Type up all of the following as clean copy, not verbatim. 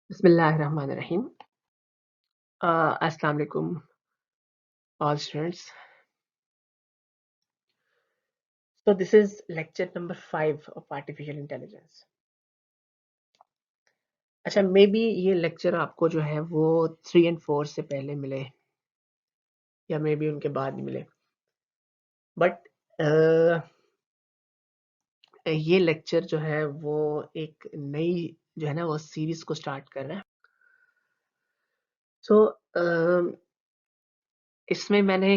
Bismillahirrahmanirrahim. Assalamu alaikum, all students. So this is lecture number 5 of artificial intelligence. अच्छा, may be ये lecture आपको जो है वो 3 and 4 से पहले मिले या मे बी उनके बाद मिले, बट ये लेक्चर जो है वो एक नई जो है ना वो सीरीज को स्टार्ट कर रहा है. सो इसमें मैंने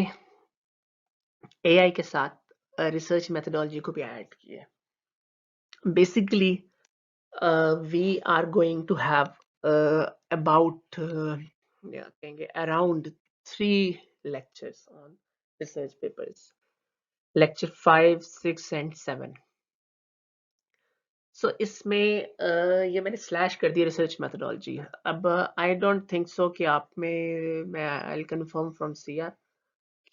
एआई के साथ रिसर्च मेथोडोलॉजी को भी ऐड किया है. Basically we are going to have about around 3 lectures on research papers. Lecture 5, 6 and 7. So इसमें ये मैंने स्लैश कर दिया रिसर्च मेथोडोलॉजी. अब आई डोंट थिंक सो कि आप में मैं आई कंफर्म फ्रॉम सीआर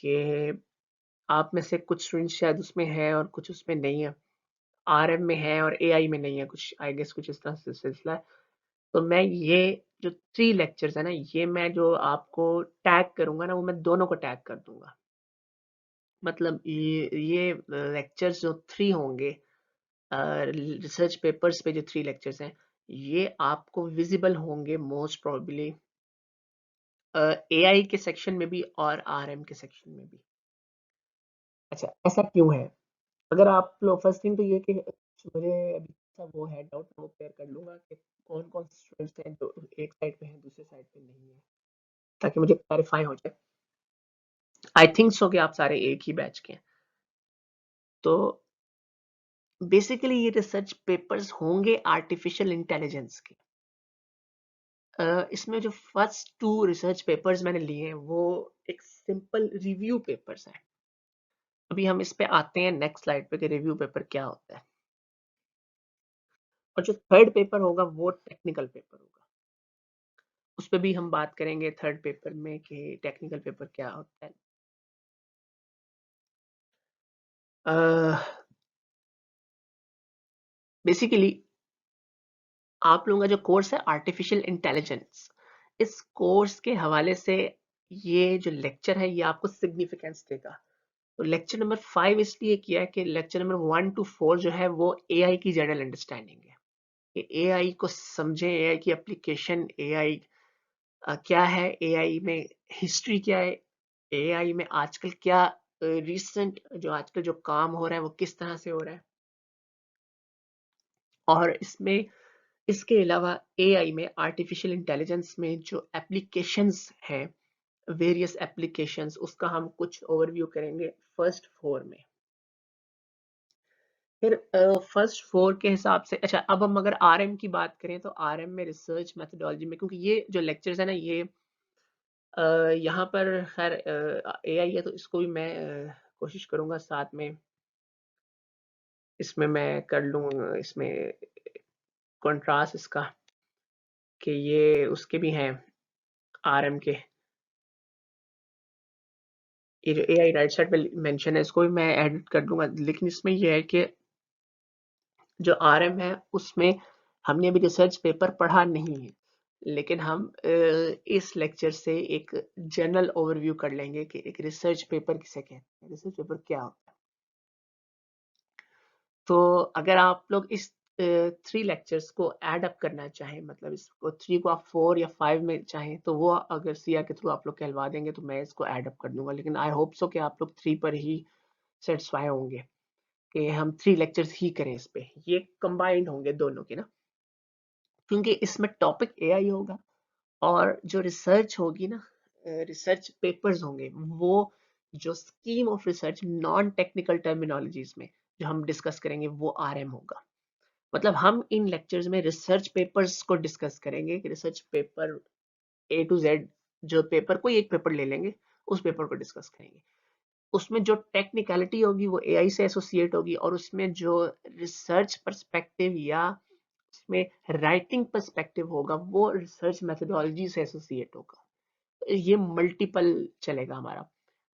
कि आप में से कुछ स्टूडेंट्स शायद उसमें है और कुछ उसमें नहीं है. आरएम में है और एआई में नहीं है, कुछ आई गेस कुछ इस तरह से सिलसिला है. तो मैं ये जो 3 लेक्चर्स है ना, ये मैं जो आपको टैग करूंगा ना, वो मैं दोनों को टैग कर दूंगा. मतलब ये लेक्चर्स जो 3 होंगे, रिसर्च पेपर्स पे जो 3 लेक्चर्स हैं, ये आपको विजिबल होंगे मोस्ट प्रोबेबली एआई के सेक्शन में भी और आरएम के सेक्शन में भी. अच्छा, ऐसा क्यों है? अगर आप लोग फर्स्ट थिंग तो ये कि मुझे अभी सा वो है डाउट, वो क्लियर कर लूंगा कि कौन कौन स्टूडेंट्स हैं जो एक साइड पे हैं दूसरे साइड पे नहीं है, ताकि मुझे क्लैरिफाई हो जाए. आई थिंक सो कि आप सारे एक ही बैच के हैं. तो बेसिकली ये रिसर्च पेपर्स होंगे आर्टिफिशियल इंटेलिजेंस के. इसमें जो फर्स्ट 2 रिसर्च पेपर्स मैंने लिए हैं वो एक सिंपल रिव्यू पेपर्स हैं. अभी हम इस पे आते हैं नेक्स्ट स्लाइड पे कि रिव्यू पेपर क्या होता है. और जो थर्ड पेपर होगा वो टेक्निकल पेपर होगा. उस पे भी हम बात करेंगे थर्ड पेपर में कि टेक्निकल पेपर क्या होता है. बेसिकली आप लोगों का जो कोर्स है आर्टिफिशियल इंटेलिजेंस, इस कोर्स के हवाले से ये जो लेक्चर है ये आपको सिग्निफिकेंस देगा. तो लेक्चर नंबर 5 इसलिए किया है कि लेक्चर नंबर 1 to 4 जो है वो एआई की जनरल अंडरस्टैंडिंग है, कि एआई को समझें, एआई की एप्लीकेशन, एआई क्या है, एआई में हिस्ट्री क्या है, एआई में आजकल क्या रिसेंट जो आजकल जो काम हो रहा है वो किस तरह से हो रहा है. और इसमें इसके अलावा एआई में आर्टिफिशियल इंटेलिजेंस में जो एप्लीकेशंस हैं, वेरियस एप्लीकेशंस, उसका हम कुछ ओवरव्यू करेंगे फर्स्ट 4 में. फिर फर्स्ट 4 के हिसाब से अच्छा, अब हम अगर आरएम की बात करें तो आरएम में रिसर्च मेथोडोलॉजी में, क्योंकि ये जो लेक्चर्स है ना ये यहाँ पर खैर एआई है तो इसको भी मैं कोशिश करूंगा साथ में इसमें मैं कर लूँ इसमें कंट्रास्ट इसका कि ये उसके भी हैं आरएम के. ये जो एआई राइट साइड पे मेंशन है इसको भी मैं एडिट कर दूंगा. लेकिन इसमें ये है कि जो आरएम है उसमें हमने अभी रिसर्च पेपर पढ़ा नहीं है, लेकिन हम इस लेक्चर से एक जनरल ओवरव्यू कर लेंगे कि एक रिसर्च पेपर किसे कहते हैं, रिसर्च पेपर क्या होता है. तो अगर आप लोग इस 3 लेक्चर्स को ऐड अप करना चाहें, मतलब इसको 3 को आप 4 या 5 में चाहें, तो वो अगर सीआर के थ्रू आप लोग कहलवा देंगे तो मैं इसको ऐड अप कर दूंगा. लेकिन आई होप सो कि आप लोग 3 पर ही सेटिस्फाई होंगे कि हम 3 लेक्चर्स ही करें इस पे. ये कंबाइंड होंगे दोनों के ना, क्योंकि इसमें टॉपिक एआई होगा और जो रिसर्च होगी ना, रिसर्च पेपर्स होंगे, वो जो scheme of research non technical terminologies में जो हम डिस्कस करेंगे वो आरएम होगा. मतलब हम इन लेक्चर्स में रिसर्च पेपर्स को डिस्कस करेंगे कि research paper A to Z, जो पेपर कोई एक पेपर ले लेंगे उस पेपर को डिस्कस करेंगे. उसमें जो टेक्निकलिटी होगी वो एआई से एसोसिएट होगी, और उसमें जो रिसर्च पर्सपेक्टिव या उसमें राइटिंग पर्सपेक्टिव होगा वो रिसर्च मेथोडोलॉजी से एसोसिएट होगा. ये मल्टीपल चलेगा हमारा.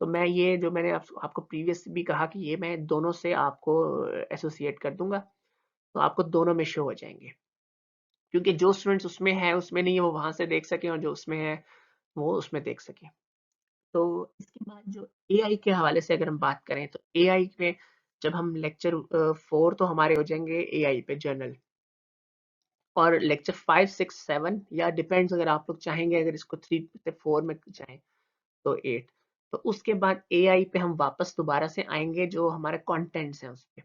तो मैं ये जो मैंने आपको प्रीवियस भी कहा कि ये मैं दोनों से आपको एसोसिएट कर दूंगा, तो आपको दोनों में शो हो जाएंगे. क्योंकि जो स्टूडेंट्स उसमें है उसमें नहीं है वो वहां से देख सके, और जो उसमें है वो उसमें देख सके। तो इसके बाद जो एआई के हवाले से अगर हम बात करें तो एआई में जब हम लेक्चर 4 तो हमारे हो जाएंगे एआई पे जर्नल, और लेक्चर 5 6 7 या डिपेंड्स, अगर आप लोग चाहेंगे अगर इसको 3 से 4 में चाहें तो 8। तो उसके बाद एआई पे हम वापस दोबारा से आएंगे, जो हमारे कंटेंट्स हैं उस पे।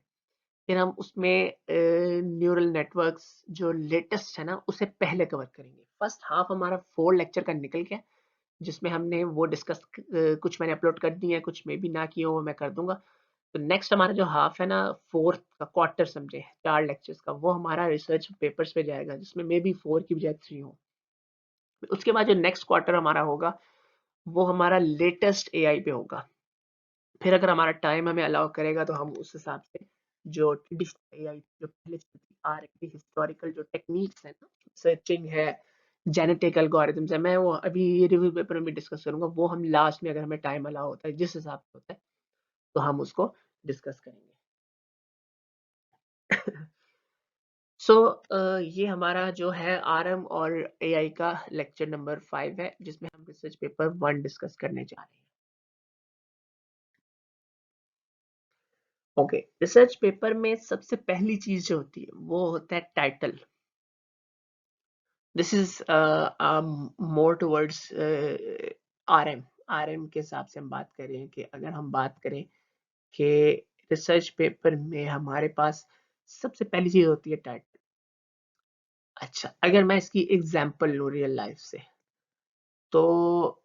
फिर हम उसमें न्यूरल नेटवर्क्स जो लेटेस्ट है ना उसे पहले कवर करेंगे। फर्स्ट हाफ हमारा 4 लेक्चर का निकल गया, जिसमें हमने वो डिस्कस कुछ मैंने अपलोड कर दिए हैं, कुछ मे भी ना किए हो वो मैं कर दूंगा। तो नेक्स्ट हमारा जो हाफ है ना, फोर्थ का क्वार्टर समझे 4 लेक्चर्स का, वो हमारा रिसर्च पेपर्स पे जाएगा, जिसमें मे बी 4 की बजाय 3 हो। उसके बाद जो नेक्स्ट क्वार्टर हमारा होगा वो हमारा लेटेस्ट एआई पे होगा। फिर अगर हमारा टाइम हमें अलाउ करेगा तो हम उस हिसाब से जो ट्रेडिशनल एआई जो पहले चलती आ रही थी, हिस्टोरिकल जो टेक्निक्स है ना, सर्चिंग है, जेनेटिक एल्गोरिथम्स है, मैं वो अभी रिव्यू पेपर में भी डिस्कस करूंगा। वो हम लास्ट में अगर हमें टाइम अलाउ होता है जिस हिसाब से होता है तो हम उसको डिस्कस करेंगे। सो ये हमारा जो है आरएम और एआई का लेक्चर नंबर 5 है, जिसमें हम रिसर्च पेपर 1 डिस्कस करने जा रहे हैं। ओके, रिसर्च पेपर में सबसे पहली चीज जो होती है वो होता है title. This is more towards RM. RM के हिसाब से हम बात कर रहे हैं कि अगर हम बात करें कि रिसर्च पेपर में हमारे पास सबसे पहली चीज होती है टाइटल। अच्छा, अगर मैं इसकी एग्जांपल लूं रियल लाइफ से, तो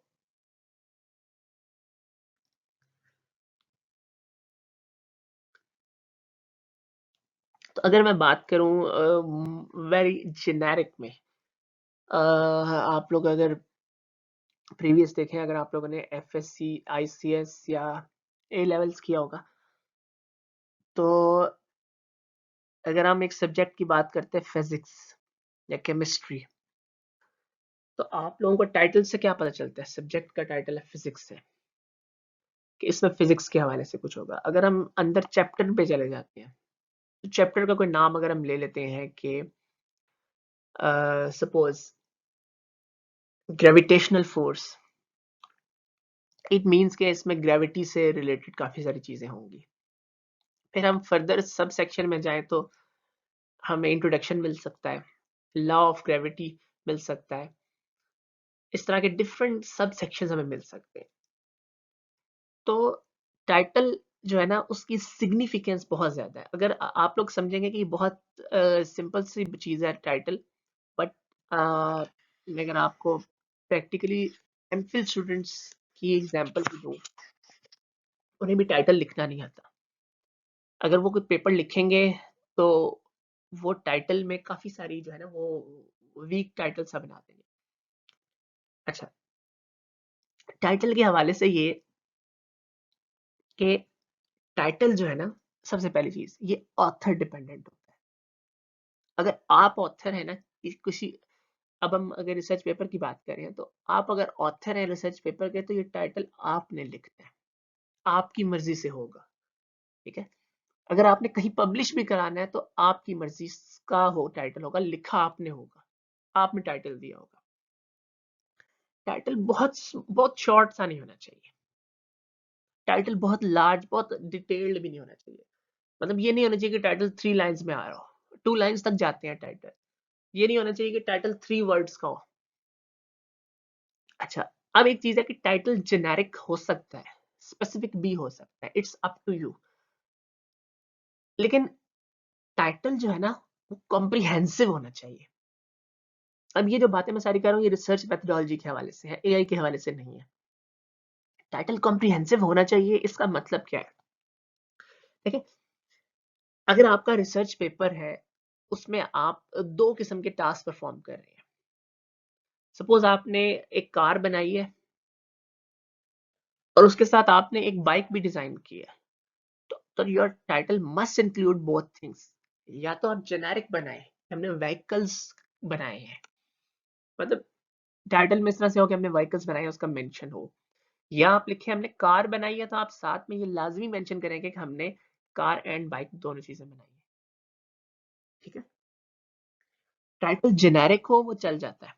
अगर मैं बात करूं वेरी जेनेरिक में, आप लोग अगर प्रीवियस देखें, अगर आप लोगों ने एफएससी आईसीएस या ए लेवल्स किया होगा, तो अगर हम एक सब्जेक्ट की बात करते हैं फिजिक्स या केमिस्ट्री, तो आप लोगों को टाइटल से क्या पता चलता है? सब्जेक्ट का टाइटल है फिजिक्स है, कि इसमें फिजिक्स के हवाले से कुछ होगा। अगर हम अंदर चैप्टर पे चले जाते हैं तो चैप्टर का कोई नाम अगर हम ले लेते हैं कि suppose gravitational force, it means के इसमें ग्रेविटी से रिलेटेड काफी सारी चीजें होंगी। फिर हम फर्दर सब सेक्शन में जाएं तो हमें इंट्रोडक्शन मिल सकता है, लॉ ऑफ ग्रेविटी मिल सकता है, इस तरह के डिफरेंट सब सेक्शन हमें मिल सकते हैं। तो टाइटल जो है ना उसकी सिग्निफिकेंस बहुत ज्यादा है। अगर आप लोग समझेंगे कि बहुत सिंपल सी चीज है टाइटल, बट अगर आपको प्रैक्टिकली एमफिल स्टूडेंट्स की एग्जांपल भी दूं, उन्हें भी टाइटल लिखना नहीं आता। अगर वो कोई पेपर लिखेंगे तो वो टाइटल में काफी सारी जो है ना वो वीक टाइटल सा बना देंगे। अच्छा, टाइटल के हवाले से ये कि टाइटल जो है ना, सबसे पहली चीज ये ऑथर डिपेंडेंट होता है। अगर आप ऑथर है ना किसी, अब हम अगर रिसर्च पेपर की बात करें तो आप अगर ऑथर हैं रिसर्च पेपर के तो ये टाइटल आपने लिखना है, आपकी मर्जी से होगा। ठीक है, अगर आपने कहीं पब्लिश भी कराना है तो आपकी मर्जी का हो टाइटल होगा, लिखा आपने होगा, आपने टाइटल दिया होगा। टाइटल बहुत बहुत शॉर्ट सा नहीं होना चाहिए, टाइटल बहुत लार्ज बहुत डिटेल्ड भी नहीं होना चाहिए। मतलब ये नहीं होना चाहिए कि टाइटल 3 लाइंस में आ रहा हो, 2 लाइंस तक जाते हैं टाइटल। ये नहीं होना चाहिए कि टाइटल 3 वर्ड्स का हो। अच्छा, अब एक चीज है कि टाइटल जेनेरिक हो सकता है, स्पेसिफिक भी हो सकता है, इट्स अप टू यू। लेकिन टाइटल जो है ना वो कॉम्प्रिहेंसिव होना चाहिए। अब ये जो बातें मैं सारी कर रहा हूँ ये रिसर्च मेथोडोलॉजी के हवाले से है, एआई के हवाले से नहीं है। टाइटल कॉम्प्रिहेंसिव होना चाहिए, इसका मतलब क्या है? देखिए, अगर आपका रिसर्च पेपर है उसमें आप 2 किस्म के टास्क परफॉर्म कर रहे हैं। सपोज आपने एक कार बनाई है और उसके साथ आपने एक बाइक भी डिजाइन की है, तो your title must include both things. या तो आप जेनेरिक बनाए, हमने व्हीकल्स बनाए हैं, मतलब टाइटल में इस तरह से हो कि हमने व्हीकल्स बनाए हैं उसका मेंशन हो, या आप लिखे हमने कार बनाई है तो आप साथ में ये लाजमी मेंशन करेंगे कि हमने कार एंड बाइक दोनों चीजें बनाई है। ठीक है, टाइटल जेनेरिक हो वो चल जाता है,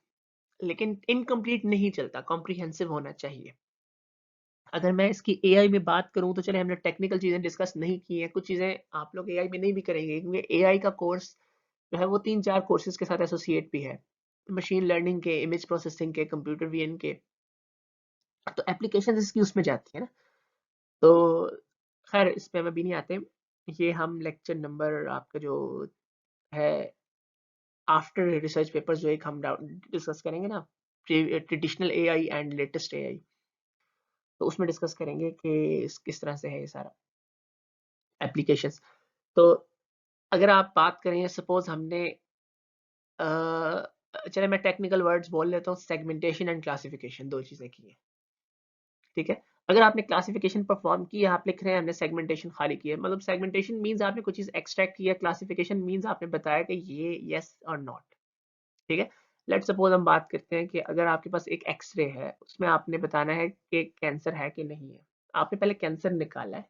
लेकिन इनकम्प्लीट नहीं चलता, कॉम्प्रिहेंसिव होना चाहिए। अगर मैं इसकी एआई में बात करूं तो चले हमने टेक्निकल चीजें डिस्कस नहीं की हैं, कुछ चीजें आप लोग एआई में नहीं भी करेंगे क्योंकि एआई का कोर्स जो है वो 3-4 कोर्सेज के साथ एसोसिएट भी है, मशीन लर्निंग के, इमेज प्रोसेसिंग के, कंप्यूटर विजन के, तो एप्लीकेशन इसकी उसमें जाती है ना। तो खैर इस पे हम अभी नहीं आते, ये हम लेक्चर नंबर आपका जो है आफ्टर रिसर्च पेपर्स जो एक हम डिस्कस करेंगे ना, traditional AI and latest AI, तो उसमें डिस्कस करेंगे कि किस तरह से है ये सारा एप्लीकेशंस। तो अगर आप बात करें सपोज हमने चले मैं टेक्निकल वर्ड्स बोल लेता हूँ, सेगमेंटेशन एंड क्लासिफिकेशन, दो चीजें की है, ठीक है। अगर आपने क्लासिफिकेशन परफॉर्म की है, आप लिख रहे हैं हमने सेगमेंटेशन खाली की है, मतलब सेगमेंटेशन मींस आपने कुछ चीज एक्सट्रैक्ट किया, क्लासिफिकेशन मींस आपने बताया कि ये यस और नॉट, ठीक है। लेट्स सपोज हम बात करते हैं कि अगर आपके पास एक एक्सरे है, उसमें आपने बताना है कि कैंसर है कि नहीं है, आपने पहले कैंसर निकाला है,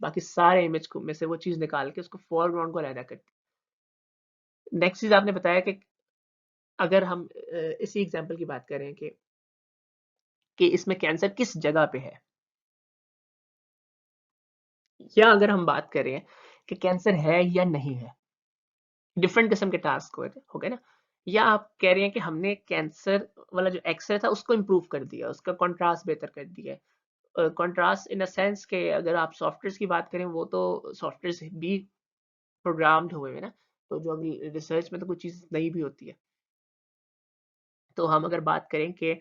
बाकी सारे इमेज को में से वो चीज निकाल के उसको फोरग्राउंड को अलग कर दिया। नेक्स्ट चीज आपने बताया कि अगर हम इसी एग्जांपल की बात करें कि इसमें कैंसर किस जगह पे है, या अगर हम बात करें कि कैंसर है या नहीं है, डिफरेंट किस्म के टास्क हो गए ना। या आप कह रहे हैं कि हमने कैंसर वाला जो एक्सरे था उसको इम्प्रूव कर दिया, उसका कॉन्ट्रास्ट बेहतर कर दिया। कॉन्ट्रास्ट इन अ सेंस के अगर आप सॉफ्टवेयर की बात करें, वो तो सॉफ्टवेयर भी प्रोग्राम्ड हुए हैं ना, तो जो अभी रिसर्च में तो कुछ चीज नई भी होती है। तो हम अगर बात करें कि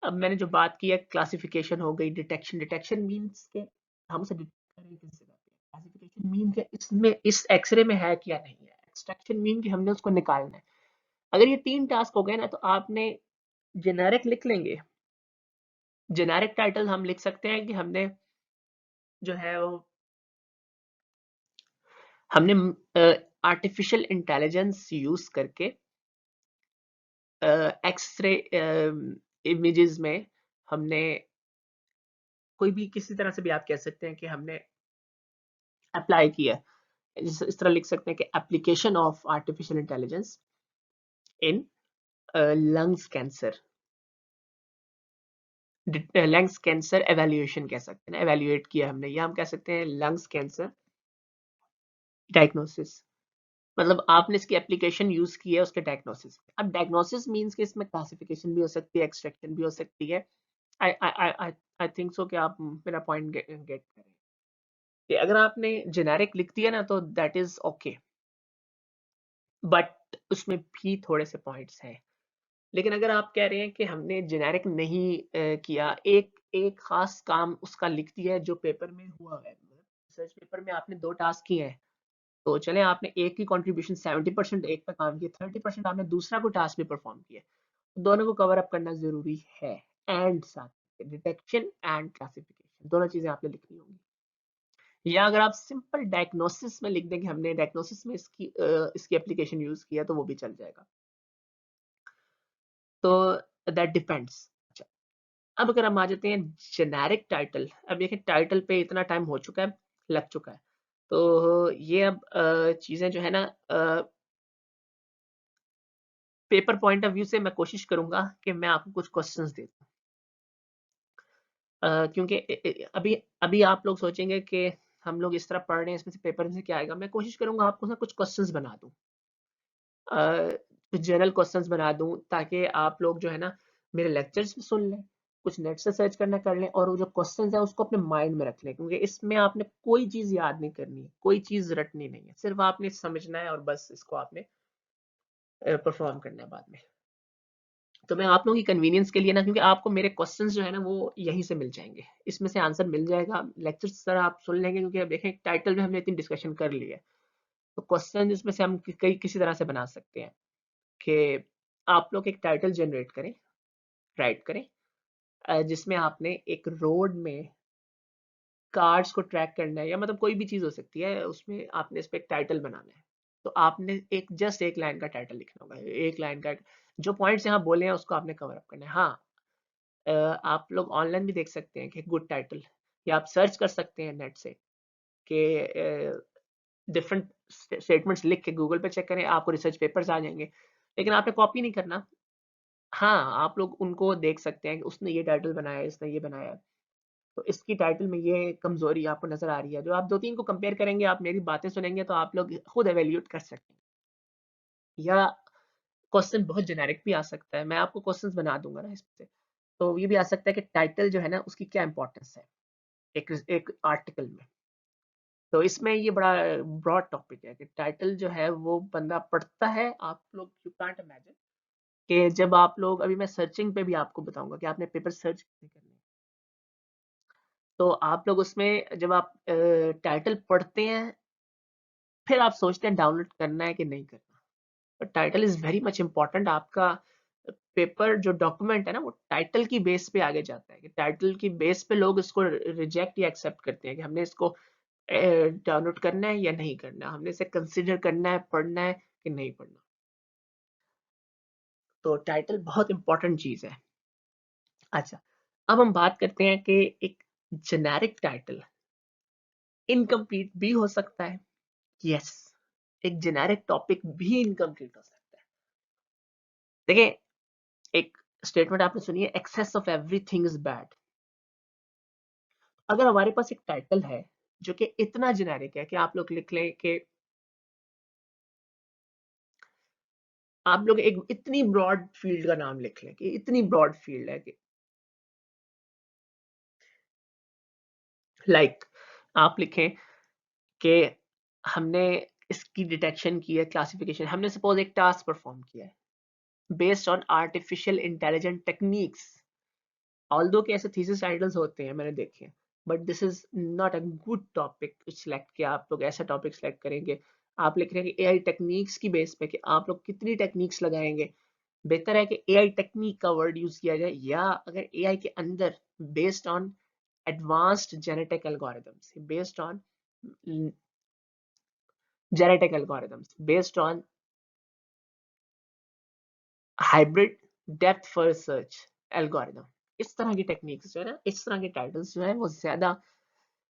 अब मैंने जो बात की है क्लासिफिकेशन हो गई, डिटेक्शन, डिटेक्शन मींस के हम उसे डिटेक्ट करें किस जगह पे, क्लासिफिकेशन मीन के इसमें इस एक्सरे में है क्या नहीं है, एक्सट्रैक्शन मीन कि हमने उसको निकालना है। अगर ये 3 टास्क हो गए ना, तो आपने जेनेरिक लिख लेंगे। जेनेरिक टाइटल हम लिख सकते हैं कि हमने जो है वो हमने आर्टिफिशियल इंटेलिजेंस यूज करके एक्सरे इमेजेस में हमने कोई भी किसी तरह से भी आप कह सकते हैं कि हमने अप्लाई किया है। इस तरह लिख सकते हैं कि application of artificial intelligence in lungs cancer, lungs cancer evaluation कह सकते हैं, एवेल्युएट किया हमने, या हम कह सकते हैं लंग्स कैंसर डायग्नोसिस, मतलब आपने इसकी एप्लीकेशन यूज की है उसके डायग्नोसिस। अब डायग्नोसिस मींस कि इसमें क्लासिफिकेशन भी हो सकती है, एक्सट्रैक्शन भी हो सकती है। आई आई आई आई थिंक सो कि आप मेरा पॉइंट गेट करें कि अगर आपने जेनेरिक लिख दिया ना तो दैट इज ओके, बट उसमें भी थोड़े से पॉइंट्स हैं। लेकिन अगर आप कह रहे हैं कि हमने जेनेरिक नहीं किया, एक एक खास काम उसका लिख दिया है जो पेपर में हुआ है, रिसर्च पेपर में आपने 2 टास्क किए हैं, तो चलें आपने एक की कंट्रीब्यूशन 70% एक पे काम किया, 30% आपने दूसरा कोई टास्क भी परफॉर्म किया, दोनों को कवर अप करना जरूरी है। एंड साथ डिटेक्शन एंड क्लासिफिकेशन दोनों चीजें आपने लिखनी होंगी। या अगर आप सिंपल डायग्नोसिस में लिख दें कि हमने डायग्नोसिस में इसकी एप्लीकेशन यूज किया, तो वो भी चल जाएगा। तो दैट डिपेंड्स। अच्छा, अब अगर हम आ जाते हैं जेनेरिक टाइटल, अब देखिए टाइटल पे इतना टाइम हो चुका है, लग चुका है, तो ये अब चीजें जो है ना पेपर पॉइंट ऑफ व्यू से मैं कोशिश करूंगा कि मैं आपको कुछ क्वेश्चंस दे दूं। क्योंकि अभी अभी आप लोग सोचेंगे कि हम लोग इस तरह पढ़ रहे हैं, इसमें से पेपर में से क्या आएगा, मैं कोशिश करूंगा आपको ना कुछ क्वेश्चंस बना दूं, कुछ जनरल क्वेश्चंस बना दूं, ताकि आप लोग जो है ना मेरे लेक्चर्स भी सुन लें, कुछ नेट से सर्च करना कर लें, और वो जो क्वेश्चंस है उसको अपने माइंड में रख लें, क्योंकि इसमें आपने कोई चीज याद नहीं करनी है, कोई चीज रटनी नहीं है, सिर्फ आपने समझना है और बस इसको आपने परफॉर्म करना है बाद में। तो मैं आप लोगों की कन्वीनियंस के लिए ना, क्योंकि आपको मेरे क्वेश्चंस जो है ना वो यहीं से मिल जाएंगे, इसमें से आंसर मिल जाएगा, लेक्चर सर आप सुन लेंगे, क्योंकि अब देखें टाइटल में हमने इतनी डिस्कशन कर ली है, तो क्वेश्चन इसमें से हम कई किसी तरह से बना सकते हैं कि आप लोग एक टाइटल जनरेट करें, राइट करें, जिसमें आपने एक रोड में कार्स को ट्रैक करना है, या मतलब कोई भी चीज हो सकती है, उसमें आपने इस पे एक टाइटल बनाना है। तो आपने एक जस्ट एक लाइन का टाइटल लिखना होगा, एक लाइन का, जो पॉइंट्स यहाँ बोले हैं उसको आपने कवर अप करना है। हाँ, आप लोग ऑनलाइन भी देख सकते हैं कि गुड टाइटल, या आप सर्च कर सकते हैं नेट से कि डिफरेंट स्टेटमेंट्स लिख के गूगल पे चेक करें, आपको रिसर्च पेपर्स आ जाएंगे। लेकिन आपने कॉपी नहीं करना। हाँ, आप लोग उनको देख सकते हैं कि उसने ये टाइटल बनाया है, इसने ये बनाया है, तो इसकी टाइटल में ये कमजोरी आपको नजर आ रही है। जो आप 2-3 को कंपेयर करेंगे, आप मेरी बातें सुनेंगे, तो आप लोग खुद एवेल्यूएट कर सकते हैं। या क्वेश्चन बहुत जेनेरिक भी आ सकता है, मैं आपको क्वेश्चंस बना दूंगा ना इससे। तो ये भी आ सकता है कि टाइटल जो है ना, उसकी क्या इंपॉर्टेंस है एक एक आर्टिकल में। तो इसमें ये बड़ा ब्रॉड टॉपिक है कि टाइटल जो है वो बंदा पढ़ता है। आप लोग यू कांट इमेजिन कि जब आप लोग, अभी मैं सर्चिंग पे भी आपको बताऊंगा कि आपने पेपर सर्च कैसे करने हैं। तो आप लोग उसमें जब आप टाइटल पढ़ते हैं, फिर आप सोचते हैं डाउनलोड करना है कि नहीं करना। तो title is very much important. आपका पेपर जो डॉक्यूमेंट है ना, वो टाइटल की बेस पे आगे जाता है कि टाइटल की बेस पे लोग इसको रिजेक्ट या एक्सेप्ट करते हैं कि हमने इसको डाउनलोड करना है या नहीं करना, हमने इसे कंसिडर करना है, पढ़ना है कि नहीं पढ़ना। तो टाइटल बहुत इंपॉर्टेंट चीज है। अच्छा, अब हम बात करते हैं कि एक जेनेरिक टाइटल इनकम्प्लीट भी हो सकता है। यस, एक जेनेरिक टॉपिक भी इनकम्प्लीट हो सकता है। देखिए, एक स्टेटमेंट आपने सुनी है, excess of everything is bad. अगर हमारे पास एक टाइटल है जो कि इतना जेनेरिक है कि आप लोग लिख लें कि आप लोग एक इतनी ब्रॉड फील्ड का नाम लिख लें कि इतनी ब्रॉड फील्ड है कि लाइक आप लिखें कि हमने इसकी डिटेक्शन की है, क्लासिफिकेशन, हमने सपोज एक टास्क परफॉर्म किया है based on artificial intelligent techniques. Although के ऐसे थीसिस टाइटल्स होते हैं, मैंने देखे हैं, but this is not a good topic to select किया। आप लोग ऐसा टॉपिक सिलेक्ट करेंगे, आप लिख रहे हैं कि एआई टेक्निक्स की बेस पे कि आप लोग कितनी टेक्निक्स लगाएंगे। बेहतर है कि एआई टेक्निक का वर्ड यूज किया जाए, या अगर एआई के अंदर based on advanced genetic algorithms, based on genetic algorithms, based on hybrid depth first search algorithm, इस तरह की टेक्निक्स जो है ना, इस तरह के टाइटल्स जो है वो ज्यादा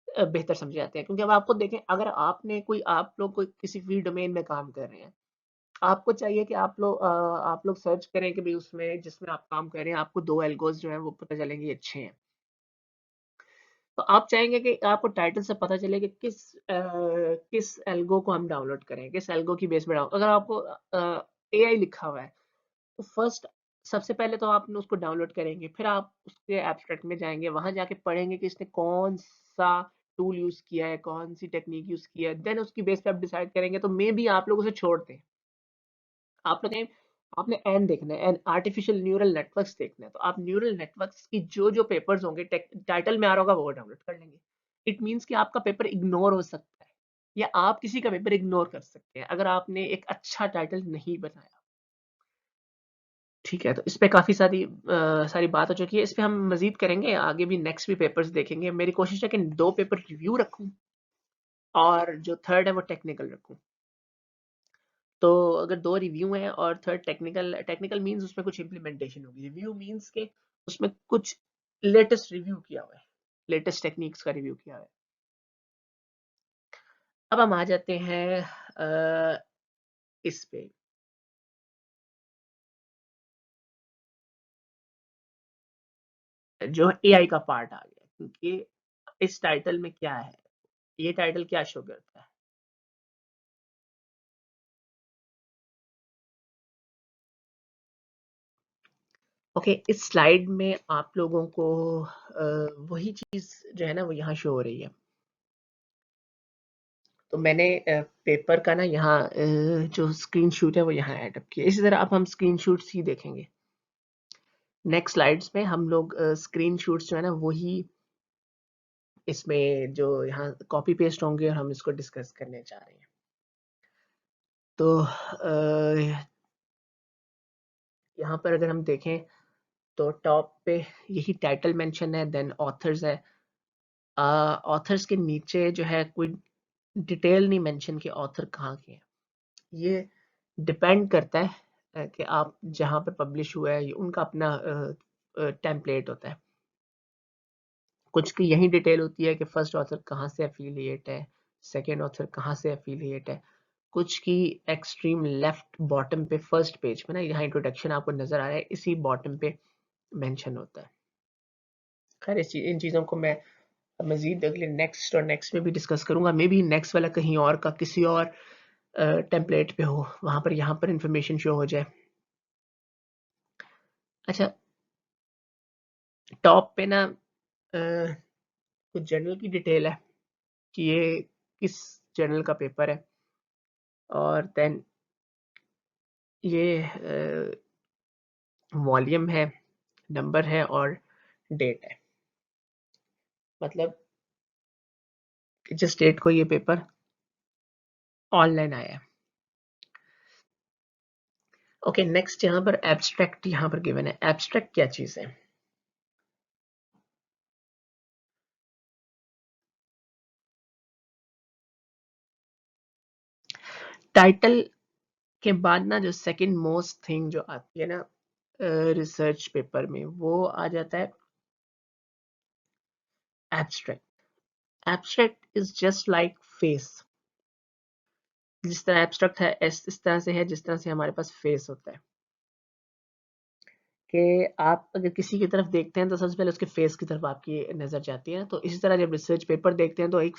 बेहतर समझे जाते हैं। क्योंकि अब आपको देखें, अगर आपने कोई, आप लोग कोई किसी भी डोमेन में काम कर रहे हैं, आपको चाहिए कि आप लोग सर्च करें कि भाई उसमें जिसमें आप काम कर रहे हैं, आपको 2 एल्गोस जो हैं वो पता चलेंगे अच्छे हैं। तो आप चाहेंगे कि आपको टाइटल से पता चले कि किस एल्गो को हम डाउनलोड करें, किस एल्गो की बेस पे अगर आपको एआई लिखा हुआ है, तो फर्स्ट, सबसे पहले तो आप उसको डाउनलोड करेंगे, फिर आप उसके एब्स्ट्रैक्ट में जाएंगे, वहां जाके पढ़ेंगे कि इसने कौन सा टूल यूज किया है, कौन सी टेक्निक यूज किया है, देन उसकी बेस पे आप डिसाइड करेंगे। तो मे बी आप लोग उसे छोड़ दें। आप लोग आपने एन देखना है, एन आर्टिफिशियल न्यूरल नेटवर्क्स देखना है, तो आप न्यूरल नेटवर्क्स की जो जो पेपर्स होंगे टाइटल में आ रहा होगा वो डाउनलोड कर लेंगे। इट मीन्स कि आपका पेपर इग्नोर हो सकता है, या आप किसी का पेपर इग्नोर कर सकते हैं अगर आपने एक अच्छा टाइटल नहीं बनाया। ठीक है, तो इस पे काफ़ी सारी बात हो चुकी है। इस पे हम मज़ीद करेंगे, आगे भी नेक्स्ट भी पेपर्स देखेंगे। मेरी कोशिश है कि 2 पेपर रिव्यू रखूँ और जो थर्ड है वो टेक्निकल रखूँ। तो अगर 2 रिव्यू हैं और थर्ड टेक्निकल, टेक्निकल मीन्स उसमें कुछ इम्प्लीमेंटेशन होगी। रिव्यू मीन्स के उसमें कुछ लेटेस्ट रिव्यू किया हुआ है, लेटेस्ट टेक्निक्स का रिव्यू किया हुआ है। अब हम आ जाते हैं इस पे, जो एआई का पार्ट आ गया, क्योंकि इस टाइटल में क्या है, ये टाइटल क्या शो करता है। ओके, इस स्लाइड में आप लोगों को वही चीज जो है ना वो यहाँ शो हो रही है। तो मैंने पेपर का ना यहाँ जो स्क्रीनशॉट है वो यहाँ ऐड अप किया। इसी तरह अब हम स्क्रीनशॉट्स ही देखेंगे। नेक्स्ट स्लाइड्स में हम लोग स्क्रीनशॉट्स जो है ना वही इसमें जो यहाँ कॉपी पेस्ट होंगे और हम इसको डिस्कस करने जा रहे हैं। तो यहाँ पर अगर हम देखें तो टॉप पे यही टाइटल मेंशन है, देन ऑथर्स है। ऑथर्स के नीचे जो है कोई डिटेल नहीं मेंशन कि ऑथर कहाँ के हैं। ये डिपेंड करता है कि आप जहाँ पे पब्लिश हुआ है, ये उनका अपना टेम्पलेट होता है। कुछ की यही डिटेल होती है कि फर्स्ट ऑथर कहाँ से एफिलिएट है, सेकेंड ऑथर कहाँ से एफिलिएट है। कुछ की एक्सट्रीम लेफ्ट बॉटम पे फर्स्ट पेज में ना, यहाँ इंट्रोडक्शन आपको नजर आ रहा है, इसी बॉटम पे मेंशन होता है। खैर इन चीज़ों को मैं मजीद अगले नेक्स्ट और नेक्स्ट में भी डिस्कस करूंगा। मे बी नेक्स्ट वाला कहीं और का किसी और टेम्पलेट पे हो, वहां पर यहाँ पर इंफॉर्मेशन शो हो जाए। अच्छा, टॉप पे ना कुछ जर्नल की डिटेल है कि ये किस जर्नल का पेपर है, और देन ये वॉल्यूम है, नंबर है और डेट है। मतलब जिस डेट को ये पेपर ऑनलाइन आया है। ओके, नेक्स्ट यहाँ पर एब्स्ट्रैक्ट यहाँ पर गिवन है। एब्स्ट्रैक्ट क्या चीज है? टाइटल के बाद ना जो सेकंड मोस्ट थिंग जो आती है ना रिसर्च पेपर में, वो आ जाता है abstract. Abstract is just like face. जिस तरह एब्स्ट्रैक्ट है इस तरह से है जिस तरह से हमारे पास फेस होता है, कि आप अगर किसी की तरफ देखते हैं तो सबसे पहले उसके फेस की तरफ आपकी नजर जाती है। तो इसी तरह जब रिसर्च पेपर देखते हैं तो एक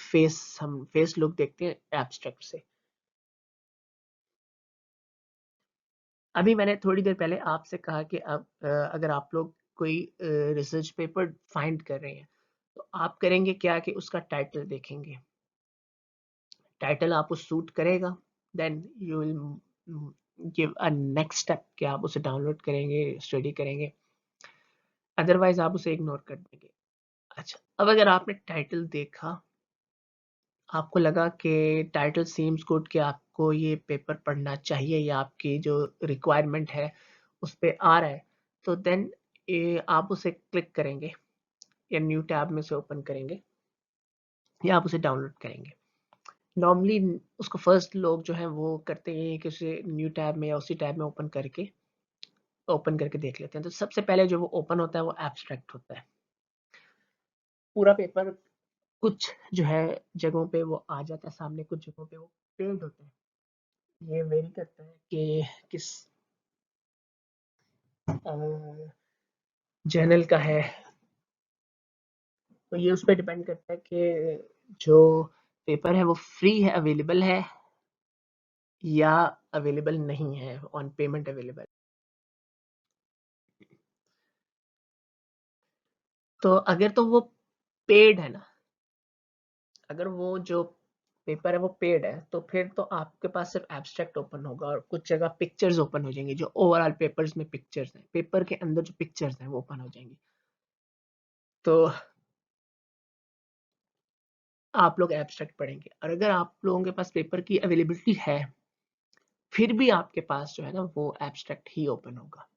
हम फेस लुक देखते हैं एब्स्ट्रैक्ट से। अभी मैंने थोड़ी देर पहले आपसे कहा कि अब अगर आप लोग कोई रिसर्च पेपर फाइंड कर रहे हैं तो आप करेंगे क्या कि उसका टाइटल देखेंगे। टाइटल आपको सूट करेगा, then you will give a next step कि आप उसे डाउनलोड करेंगे, स्टडी करेंगे, अदरवाइज आप उसे इग्नोर कर देंगे। अच्छा, अब अगर आपने टाइटल देखा, आपको लगा कि टाइटल सीम्स गुड कि आपको ये पेपर पढ़ना चाहिए या आपकी जो रिक्वायरमेंट है उस पे आ रहा है, तो देन आप उसे क्लिक करेंगे या न्यू टैब में से ओपन करेंगे या आप उसे डाउनलोड करेंगे। नॉर्मली उसको फर्स्ट लोग जो है वो करते हैं कि उसे न्यू टैब में या उसी टैब में ओपन करके देख लेते हैं। तो सबसे पहले जो वो ओपन होता है वो एब्स्ट्रैक्ट होता है। पूरा पेपर कुछ जो है जगहों पे वो आ जाता है सामने, कुछ जगहों पे वो पेड होता है। ये वेरी करता है कि किस जर्नल का है, तो ये उस पर डिपेंड करता है कि जो पेपर है वो फ्री है, अवेलेबल है या अवेलेबल नहीं है, ऑन पेमेंट अवेलेबल। तो अगर तो वो पेड है ना, अगर वो जो पेपर है वो पेड है, तो फिर तो आपके पास सिर्फ एब्स्ट्रैक्ट ओपन होगा और कुछ जगह पिक्चर्स ओपन हो जाएंगी। जो ओवरऑल पेपर्स में पिक्चर्स हैं, पेपर के अंदर जो पिक्चर्स हैं वो ओपन हो जाएंगी। तो आप लोग एब्स्ट्रैक्ट पढ़ेंगे, और अगर आप लोगों के पास पेपर की अवेलेबिलिटी है फिर भी आपके पास जो है ना वो एब्स्ट्रैक्ट ही ओपन होगा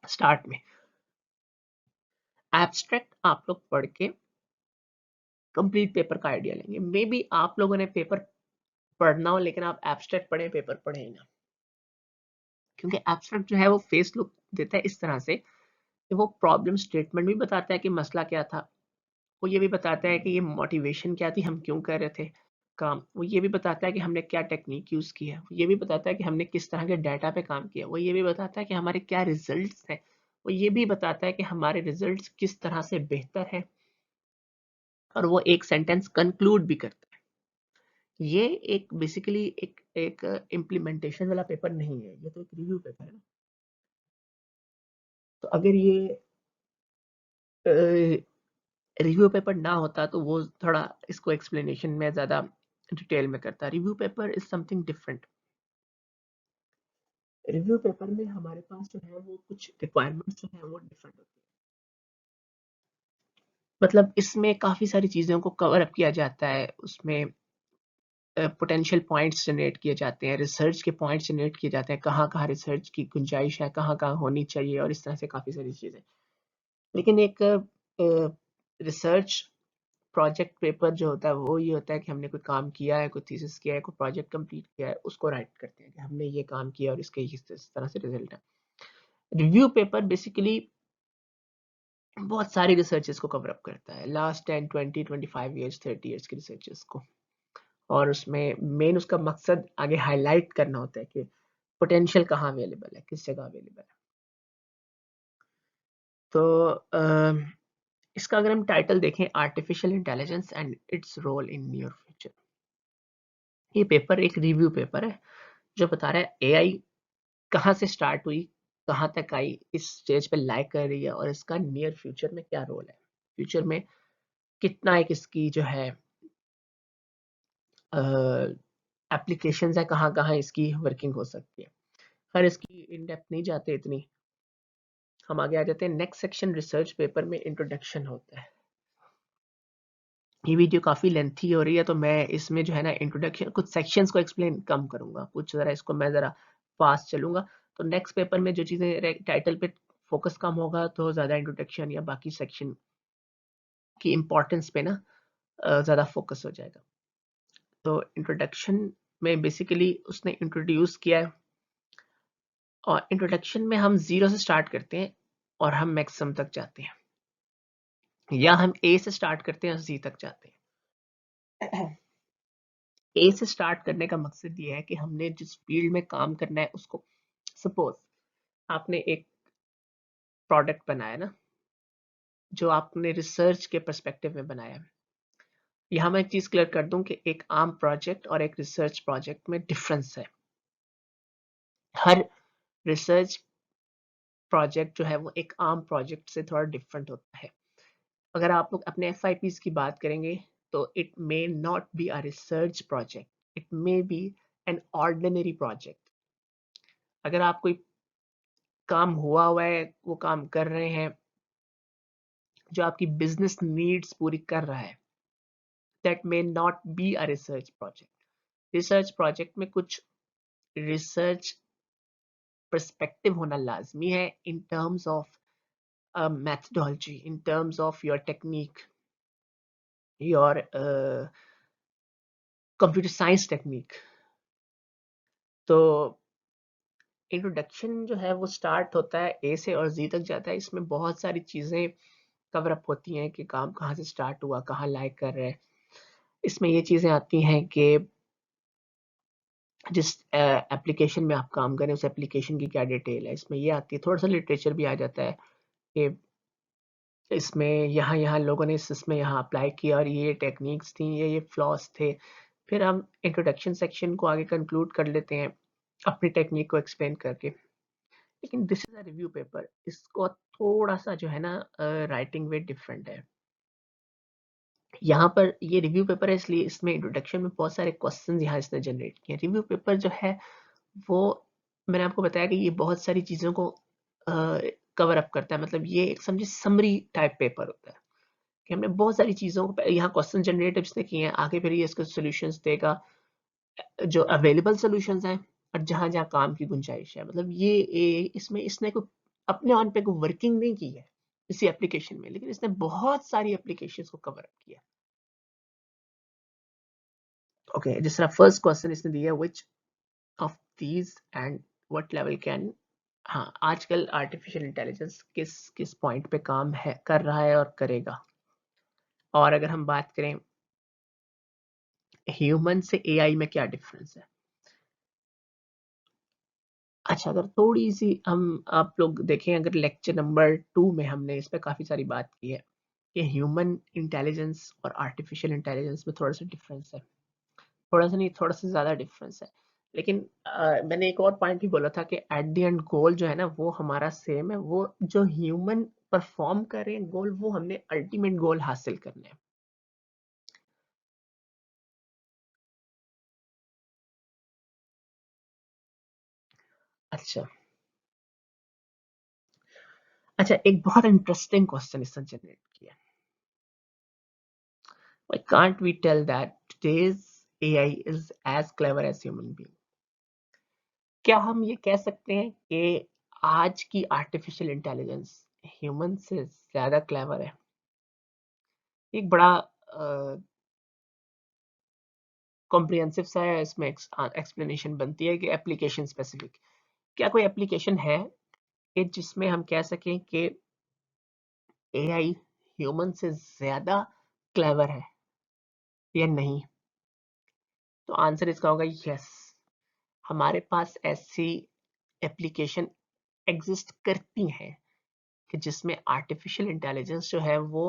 स्टार्ट में। एब्स्ट्रैक्ट आप लोग पढ़ के कंप्लीट पेपर का आइडिया लेंगे। मे बी आप लोगों ने पेपर पढ़ना हो लेकिन आप एब्स्ट्रैक्ट पढ़े, पेपर पढ़े ही ना, क्योंकि एब्स्ट्रैक्ट जो है वो फेस लुक देता है इस तरह से कि वो प्रॉब्लम स्टेटमेंट भी बताता है कि मसला क्या था, वो ये भी बताता है कि ये मोटिवेशन क्या थी, हम क्यों कर रहे थे काम, वो ये भी बताता है कि हमने क्या टेक्निक यूज की है, वो ये भी बताता है कि हमने किस तरह के डाटा पे काम किया, वो ये भी बताता है कि हमारे क्या रिजल्ट्स हैं, वो ये भी बताता है कि हमारे रिजल्ट्स किस तरह से बेहतर है, और वो एक सेंटेंस कंक्लूड भी करता है। ये एक बेसिकली एक एक इम्प्लीमेंटेशन वाला पेपर नहीं है, ये तो एक रिव्यू पेपर है ना। तो अगर ये रिव्यू पेपर ना होता तो वो थोड़ा इसको एक्सप्लेनेशन में ज़्यादा डिटेल में करता। Review paper is something different. Review paper में हमारे पास जो है वो कुछ रिक्वायरमेंट्स जो है वो डिफरेंट होती है। मतलब इसमें काफ़ी सारी चीज़ों को कवर अप किया जाता है, उसमें पोटेंशियल पॉइंट्स जनरेट किए जाते हैं, रिसर्च के पॉइंट्स जनरेट किए जाते हैं, कहाँ कहाँ रिसर्च की गुंजाइश है, कहाँ कहाँ होनी चाहिए, और इस तरह से काफ़ी सारी चीज़ें। लेकिन एक रिसर्च प्रोजेक्ट पेपर जो होता है वो ये होता है कि हमने कोई काम किया है, कोई थीसिस किया है, कोई प्रोजेक्ट कंप्लीट किया है, उसको राइट करते हैं कि हमने ये काम किया और इसके इस तरह से रिजल्ट है। रिव्यू पेपर बेसिकली बहुत सारी रिसर्चेस को कवर अप करता है, लास्ट 10 20 25 ईयर्स 30 ईयर्स की रिसर्चेस को, और उसमें मेन उसका मकसद आगे हाईलाइट करना होता है कि पोटेंशियल कहाँ अवेलेबल है, किस जगह अवेलेबल है। तो इसका अगर हम टाइटल देखें, artificial intelligence and its role in near future, ये पेपर एक रिव्यू पेपर है जो बता रहा है एआई कहाँ से स्टार्ट हुई, कहाँ तक आई, इस स्टेज पे लाइक कर रही है और इसका नियर फ्यूचर में क्या रोल है, फ्यूचर में कितना एक इसकी जो है एप्लीकेशंस है, कहाँ कहाँ इसकी वर्किंग हो सकती है। हर इसकी इन डेप्थ नहीं जाते इतनी, हम आगे आ जाते हैं। नेक्स्ट सेक्शन रिसर्च पेपर में इंट्रोडक्शन होता है। ये वीडियो काफ़ी लेंथी हो रही है तो मैं इसमें जो है ना इंट्रोडक्शन कुछ सेक्शंस को एक्सप्लेन कम करूंगा, कुछ ज़रा इसको मैं ज़रा फास्ट चलूंगा। तो नेक्स्ट पेपर में जो चीज़ें टाइटल पे फोकस कम होगा तो ज़्यादा इंट्रोडक्शन या बाकी सेक्शन की इम्पोर्टेंस पे ना ज़्यादा फोकस हो जाएगा। तो इंट्रोडक्शन में बेसिकली उसने इंट्रोड्यूस किया है, और इंट्रोडक्शन में हम जीरो से स्टार्ट करते हैं और हम मैक्सिमम तक जाते हैं, या हम ए से स्टार्ट करते हैं और जी तक जाते हैं। ए से स्टार्ट करने का मकसद ये है कि हमने जिस फील्ड में काम करना है उसको, सपोज आपने एक प्रोडक्ट बनाया ना, जो आपने रिसर्च के पर्सपेक्टिव में बनाया है। यहाँ मैं एक चीज क्लियर कर दूं कि एक आम प्रोजेक्ट और एक रिसर्च प्रोजेक्ट में डिफरेंस है। हर रिसर्च प्रोजेक्ट जो है वो एक आम प्रोजेक्ट से थोड़ा डिफरेंट होता है। अगर आप लोग अपने FIPs की बात करेंगे तो it may not be a research project, it may be an ordinary project. अगर आप कोई काम हुआ है, वो काम कर रहे हैं जो आपकी बिजनेस नीड्स पूरी कर रहा है, that may not be a research project. Research project में कुछ रिसर्च पर्सपेक्टिव होना लाजमी है in terms of methodology, in terms of your technique, your computer science technique। तो इंट्रोडक्शन जो है वो स्टार्ट होता है ए से और जी तक जाता है। इसमें बहुत सारी चीज़ें कवर अप होती हैं कि काम कहाँ से स्टार्ट हुआ, कहाँ लाइक कर रहे हैं। इसमें ये चीज़ें आती हैं कि जिस एप्लीकेशन में आप काम करें उस एप्लीकेशन की क्या डिटेल है, इसमें ये आती है। थोड़ा सा लिटरेचर भी आ जाता है कि इसमें यहाँ यहाँ लोगों ने इसमें यहाँ अप्लाई किया और ये टेक्निक्स थी, ये फ्लॉस थे। फिर हम इंट्रोडक्शन सेक्शन को आगे कंक्लूड कर लेते हैं अपनी टेक्निक को एक्सप्लेन करके। लेकिन this is a review paper, इसको थोड़ा सा जो है ना राइटिंग वे डिफरेंट है। यहाँ पर ये रिव्यू पेपर है इसलिए इसमें इंट्रोडक्शन में बहुत सारे क्वेश्चन यहाँ इसने जनरेट किए। रिव्यू पेपर जो है वो मैंने आपको बताया कि ये बहुत सारी चीज़ों को कवर अप करता है। मतलब ये एक समझिए समरी टाइप पेपर होता है कि हमने बहुत सारी चीज़ों को यहाँ क्वेश्चन जनरेट इसने किए हैं, आगे फिर ये इसके सॉल्यूशंस देगा जो अवेलेबल सॉल्यूशंस हैं और जहाँ जहाँ काम की गुंजाइश है। मतलब इसमें इसने कोई अपने ऑन पे कोई वर्किंग नहीं की है इसी एप्लीकेशन में, लेकिन इसने बहुत सारी एप्लीकेशंस को कवर अप किया। ओके, जिस तरह फर्स्ट क्वेश्चन इसने दिया, which of these and what level can, हाँ आजकल आर्टिफिशियल इंटेलिजेंस किस किस पॉइंट पे काम है कर रहा है और करेगा। और अगर हम बात करें ह्यूमन से एआई में क्या डिफरेंस है। अच्छा, अगर थोड़ी सी हम आप लोग देखें, अगर लेक्चर नंबर 2 में हमने इस पे काफ़ी सारी बात की है कि ह्यूमन इंटेलिजेंस और आर्टिफिशियल इंटेलिजेंस में थोड़ा सा डिफरेंस है। थोड़ा सा नहीं, थोड़ा सा ज़्यादा डिफरेंस है। लेकिन मैंने एक और पॉइंट भी बोला था कि एट द एंड गोल जो है ना वो हमारा सेम है। वो जो ह्यूमन परफॉर्म कर रहे हैं गोल, वो हमने अल्टीमेट गोल हासिल करने हैं। अच्छा अच्छा, एक बहुत इंटरेस्टिंग क्वेश्चन इसने जनरेट किया। Why can't we tell that today's AI is as clever as human being? क्या हम ये कह सकते हैं कि आज की आर्टिफिशियल इंटेलिजेंस ह्यूमन से ज्यादा क्लेवर है? एक बड़ा कॉम्प्रिहेंसिव सा है, इसमें एक्सप्लेनेशन बनती है कि एप्लीकेशन स्पेसिफिक। क्या कोई एप्लीकेशन है कि जिसमें हम कह सकें कि एआई ह्यूमन से ज्यादा क्लेवर है या नहीं? तो आंसर इसका होगा यस, हमारे पास ऐसी एप्लीकेशन एग्जिस्ट करती हैं कि जिसमें आर्टिफिशियल इंटेलिजेंस जो है वो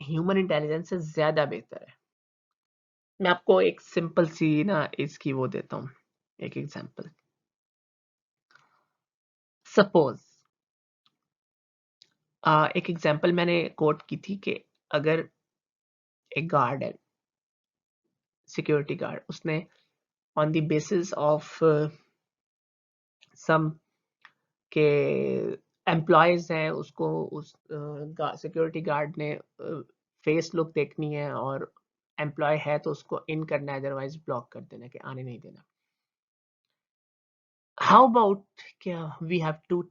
ह्यूमन इंटेलिजेंस से ज्यादा बेहतर है। मैं आपको एक सिंपल सी ना इसकी वो देता हूँ, एक एग्जांपल। सपोज एक एग्जांपल मैंने कोट की थी कि अगर एक गार्ड है, सिक्योरिटी गार्ड, उसने on the basis of some के एम्प्लॉयज हैं, उसको उस सिक्योरिटी गार्ड ने फेस लुक देखनी है और एम्प्लॉय है तो उसको इन करना है, अदरवाइज ब्लॉक कर देना कि आने नहीं देना। हाउ अबाउट क्या वी हैव टू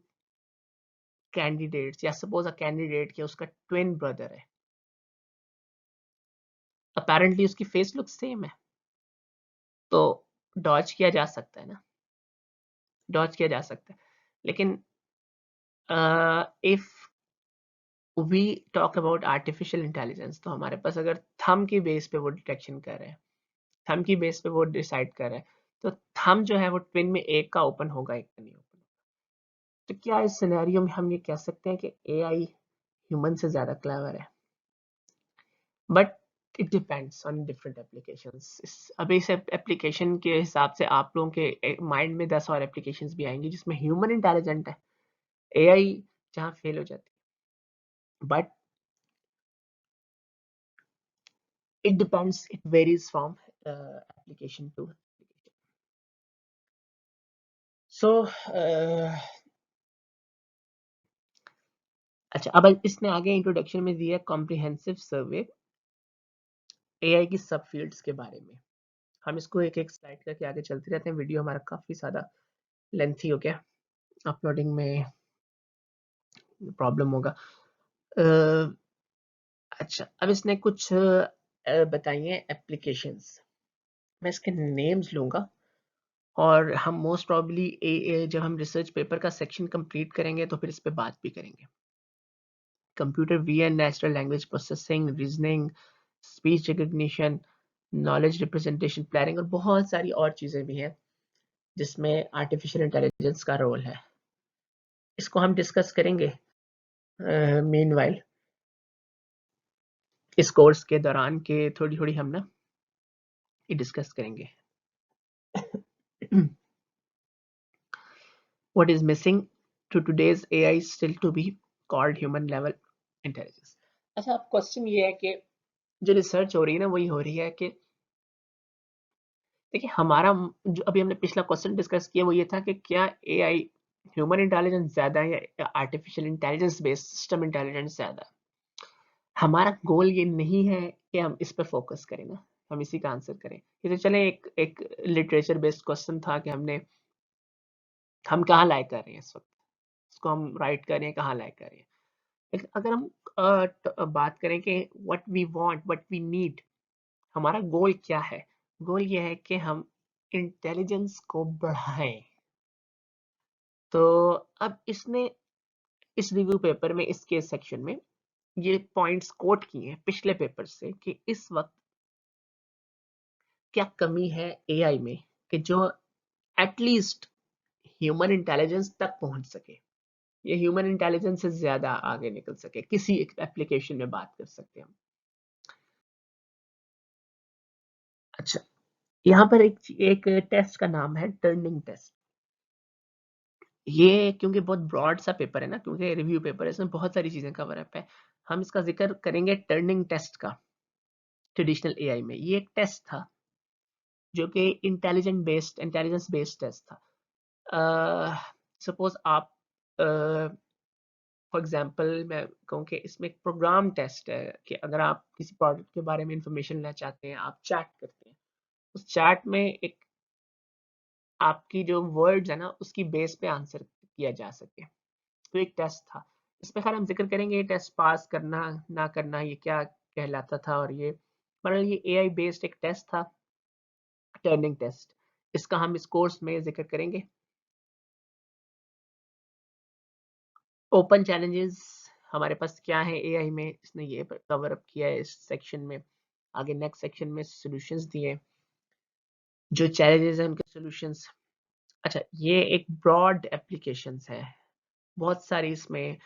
कैंडिडेट्स, या सपोज अ कैंडिडेट कि उसका ट्विन ब्रदर है, अपेरेंटली उसकी फेस लुक सेम है, तो डॉज किया जा सकता है ना, डॉज किया जा सकता है। लेकिन if we talk about artificial intelligence, तो हमारे पास अगर थंब की बेस पे वो डिटेक्शन कर रहे हैं, थंब की बेस पे वो डिसाइड कर रहे हैं, तो थंब जो है वो ट्विन में एक का ओपन होगा, एक का नहीं ओपन। तो क्या इस सिनेरियो में हम ये कह सकते हैं कि एआई ह्यूमन से ज्यादा क्लेवर है? But it depends on different applications. अभी इस एप्लीकेशन के हिसाब से आप लोगों के माइंड में 10 और एप्लीकेशंस भी आएंगी जिसमें ह्यूमन इंटेलिजेंट है, एआई जहाँ फेल हो जाती है। But it depends, it varies from application to application. So अच्छा, अब इसने आगे इंट्रोडक्शन में दिया कॉम्प्रिहेंसिव सर्वे एआई की सब फील्ड्स के बारे में। हम इसको एक एक स्लाइड करके आगे चलते रहते हैं, वीडियो हमारा काफी ज्यादा लेंथी हो गया, अपलोडिंग में प्रॉब्लम होगा। अच्छा, अब इसने कुछ बताइए एप्लीकेशंस, मैं इसके नेम्स लूंगा और हम मोस्ट प्रॉब्ली जब हम रिसर्च पेपर का सेक्शन कंप्लीट करेंगे तो फिर इस पे बात भी करेंगे। Computer vision, natural language processing, reasoning, speech recognition, knowledge representation, planning और बहुत सारी और चीजें भी हैं जिसमें आर्टिफिशियल इंटेलिजेंस का रोल है। इसको हम डिस्कस करेंगे मीनवाइल इस कोर्स के दौरान के थोड़ी थोड़ी हम ना ये डिस्कस करेंगे। What is missing to today's AI still to be called human level intelligence? अच्छा, अब क्वेश्चन ये है कि जो रिसर्च हो रही है ना वही हो रही है कि देखिए हमारा जो अभी हमने पिछला क्वेश्चन डिस्कस किया वो ये था कि क्या एआई ह्यूमन इंटेलिजेंस ज्यादा है या artificial intelligence based system intelligence ज्यादा है। हमारा गोल ये नहीं है कि हम इस पर फोकस करें ना, हम इसी का आंसर करें। ये तो चले एक एक लिटरेचर बेस्ड क्वेश्चन था कि हम कहाँ लाइक कर रहे हैं इस वक्त, इसको हम राइट कर रहे हैं, कहाँ लाइक कर रहे हैं। लेकिन अगर हम बात करें कि what we want, what we need, हमारा गोल क्या है? गोल ये है कि हम इंटेलिजेंस को बढ़ाएं। तो अब इसने इस रिव्यू पेपर में इसके सेक्शन में ये पॉइंट्स कोट किए हैं पिछले पेपर से कि इस वक्त क्या कमी है एआई में कि जो एटलीस्ट ह्यूमन इंटेलिजेंस तक पहुंच सके, ये ह्यूमन इंटेलिजेंस से ज्यादा आगे निकल सके, किसी एक एप्लीकेशन में बात कर सकते हैं हम। अच्छा, यहाँ पर एक टेस्ट का नाम है टर्निंग टेस्ट। ये क्योंकि बहुत ब्रॉड सा पेपर है ना, क्योंकि रिव्यू पेपर है, इसमें बहुत सारी चीजें कवर अप है, हम इसका जिक्र करेंगे टर्निंग टेस्ट का। ट्रेडिशनल एआई में ये एक टेस्ट था जो कि इंटेलिजेंस बेस्ड टेस्ट था। सपोज आप फॉर एग्जांपल मैं कहूँ कि इसमें एक प्रोग्राम टेस्ट है कि अगर आप किसी प्रोडक्ट के बारे में इंफॉर्मेशन लेना चाहते हैं, आप चैट करते हैं, उस चैट में एक आपकी जो वर्ड्स है ना उसकी बेस पे आंसर किया जा सके, तो एक टेस्ट था। इसमें खैर हम जिक्र करेंगे ये टेस्ट पास करना ना करना ये क्या कहलाता था, और ये मतलब ये एआई बेस्ड एक टेस्ट था, टर्निंग टेस्ट। इसका हम इस कोर्स में जिक्र करेंगे। ओपन चैलेंजेस हमारे पास क्या है एआई में, इसने ये कवर अप किया है इस सेक्शन में। आगे नेक्स्ट सेक्शन में सॉल्यूशंस दिए। जो चैलेंजेस हैं उनके सॉल्यूशंस। अच्छा, ये एक ब्रॉड एप्लीकेशंस है, बहुत सारी इसमें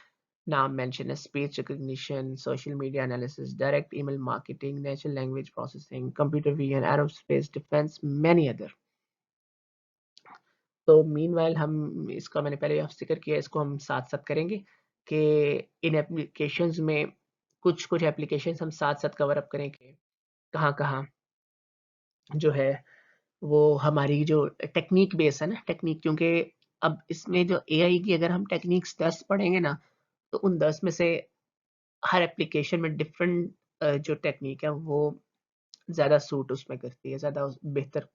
नाम मेंशन है: speech recognition, social media analysis, direct email marketing, natural language processing, computer vision, aerospace, defence, many other. तो मीनवाइल हम इसका, मैंने पहले आपसे जिक्र किया, इसको हम साथ साथ करेंगे कि इन एप्लीकेशंस में कुछ कुछ एप्लीकेशंस हम साथ साथ कवर अप करेंगे, कहाँ कहाँ जो है वो हमारी जो टेक्निक बेस है ना, टेक्निक, क्योंकि अब इसमें जो एआई की अगर हम टेक्निक्स 10 पढ़ेंगे ना, तो उन 10 में से हर एप्लीकेशन में डिफरेंट जो टेक्निक है वो ज़्यादा सूट उसमें करती है, ज़्यादा बेहतर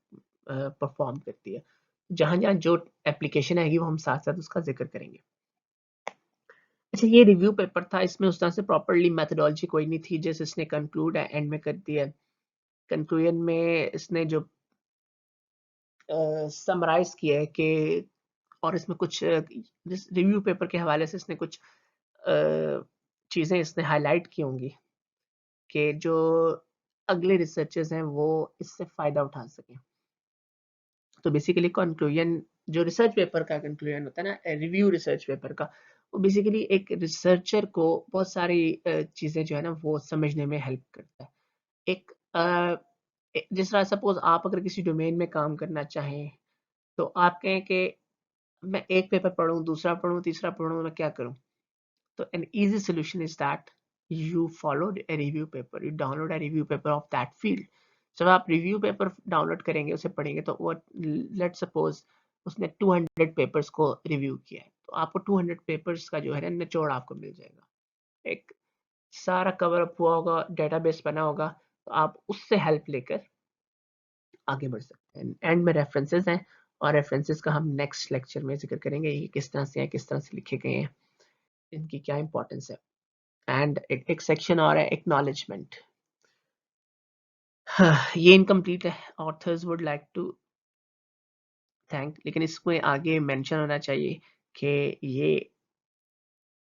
परफॉर्म करती है। जहाँ जहाँ जो एप्लीकेशन आएगी वो हम साथ साथ उसका जिक्र करेंगे। अच्छा, ये रिव्यू पेपर था, इसमें उस तरह से प्रॉपरली मेथोडोलॉजी कोई नहीं थी, जैसे इसने कंक्लूड एंड में कर दिया। कंक्लूजन में इसने जो समराइज किया है कि, और इसमें कुछ रिव्यू पेपर के हवाले से इसने कुछ चीज़ें इसने हाईलाइट की होंगी कि जो अगले रिसर्चर्स हैं वो इससे फ़ायदा उठा सकें। तो बेसिकली कंक्लूजन, जो रिसर्च पेपर का कंक्लूजन होता है ना, रिव्यू रिसर्च पेपर का, वो बेसिकली एक रिसर्चर को बहुत सारी चीज़ें जो है ना वो समझने में हेल्प करता है। एक जिस तरह सपोज आप अगर किसी डोमेन में काम करना चाहें, तो आप कहें कि मैं एक पेपर पढ़ूं, दूसरा पढ़ूं, तीसरा पढ़ूं, मैं क्या करूं? तो an easy solution is that you followed a review paper, you download a review paper of that field. जब आप रिव्यू पेपर डाउनलोड करेंगे, उसे पढ़ेंगे, तो वो लेट सपोज उसने 200 पेपर्स को रिव्यू किया है, तो आपको 200 पेपर्स का जो है ना निचोड़ आपको मिल जाएगा। एक सारा कवर अप हुआ होगा, डेटाबेस बना होगा, तो आप उससे हेल्प लेकर आगे बढ़ सकते हैं। एंड में रेफरेंसेस हैं, और रेफरेंसेस का हम नेक्स्ट लेक्चर में जिक्र करेंगे, ये किस तरह से हैं, किस तरह से लिखे गए हैं, इनकी क्या इंपॉर्टेंस है। एंड एक सेक्शन और है एक्नॉलेजमेंट। ये इनकम्प्लीट है, authors would like to thank, लेकिन इसमें आगे मेंशन होना चाहिए कि ये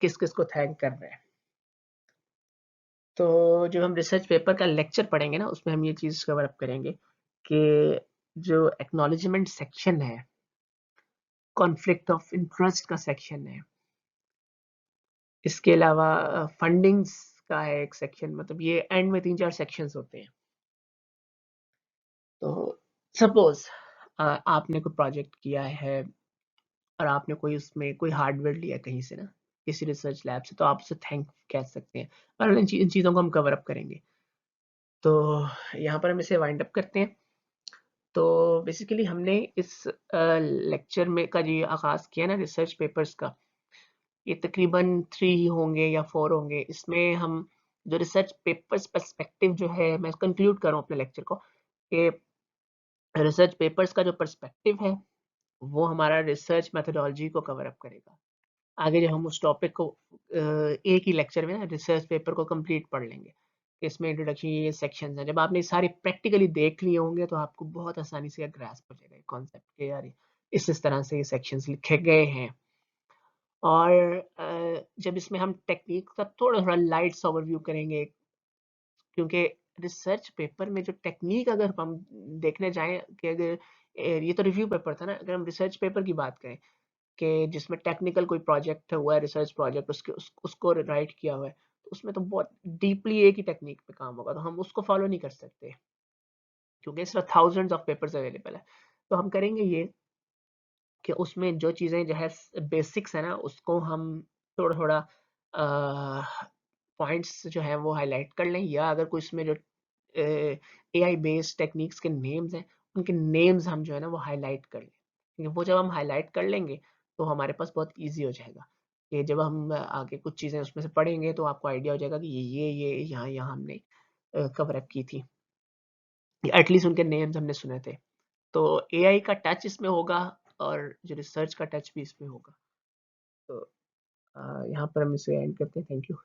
किस किस को थैंक कर रहे हैं। तो जब हम रिसर्च पेपर का लेक्चर पढ़ेंगे ना, उसमें हम ये चीज़ कवर अप करेंगे कि जो एक्नॉलेजमेंट सेक्शन है, कॉन्फ्लिक्ट ऑफ इंटरेस्ट का सेक्शन है, इसके अलावा फंडिंग्स का है एक सेक्शन, मतलब ये एंड में 3-4 सेक्शंस होते हैं। तो सपोज आपने कोई प्रोजेक्ट किया है और आपने कोई उसमें कोई हार्डवेयर लिया कहीं से ना, किसी रिसर्च लैब से, तो आप उसे थैंक कह सकते हैं, और इन चीज़ों को हम कवर अप करेंगे। तो यहाँ पर हम इसे वाइंड अप करते हैं। तो बेसिकली हमने इस लेक्चर में का जो आगाज़ किया ना रिसर्च पेपर्स का, ये तकरीबन 3 होंगे या 4 होंगे। इसमें हम जो रिसर्च पेपर्स पर्सपेक्टिव जो है, मैं कंक्लूड कर रहा हूँ अपने लेक्चर को, कि रिसर्च पेपर्स का जो पर्सपेक्टिव है वो हमारा रिसर्च मेथोडोलॉजी को कवर अप करेगा। आगे जब हम उस टॉपिक को एक ही लेक्चर में ना रिसर्च पेपर को कंप्लीट पढ़ लेंगे, इसमें इंट्रोडक्शन, ये सेक्शंस हैं, जब आपने सारे प्रैक्टिकली देख लिए होंगे तो आपको बहुत आसानी से ग्रास्प हो जाएगा कॉन्सेप्ट के, यार इस तरह से ये सेक्शंस लिखे गए हैं। और जब इसमें हम टेक्निक का थोड़ा थोड़ा लाइट ओवरव्यू करेंगे, क्योंकि रिसर्च पेपर में जो टेक्निक अगर हम देखने जाएं कि अगर ये तो रिव्यू पेपर था ना, अगर हम रिसर्च पेपर की बात करें कि जिसमें टेक्निकल कोई प्रोजेक्ट हुआ है, रिसर्च प्रोजेक्ट, उसको राइट किया हुआ है, तो उसमें तो बहुत डीपली एक ही टेक्निक पे काम होगा, तो हम उसको फॉलो नहीं कर सकते, क्योंकि इस तरह थाउजेंड्स ऑफ पेपर्स अवेलेबल है। तो हम करेंगे ये कि उसमें जो चीज़ें जो है बेसिक्स है ना, उसको हम थोड़ा थोड़ा पॉइंट्स जो है वो हाईलाइट कर लें, या अगर कोई इसमें जो एआई बेस्ड टेक्निक्स के नेम्स हैं, उनके नेम्स हम जो है ना वो हाईलाइट कर लें, क्योंकि वो जब हम हाईलाइट कर लेंगे तो हमारे पास बहुत ईजी हो जाएगा कि जब हम आगे कुछ चीज़ें उसमें से पढ़ेंगे तो आपको आइडिया हो जाएगा कि ये यहाँ यहाँ हमने कवर अप की थी, एटलीस्ट उनके नेम्स हमने सुने थे। तो एआई का टच इसमें होगा, और जो रिसर्च का टच भी इसमें होगा। तो यहाँ पर हम इसे एंड करते हैं। Thank you.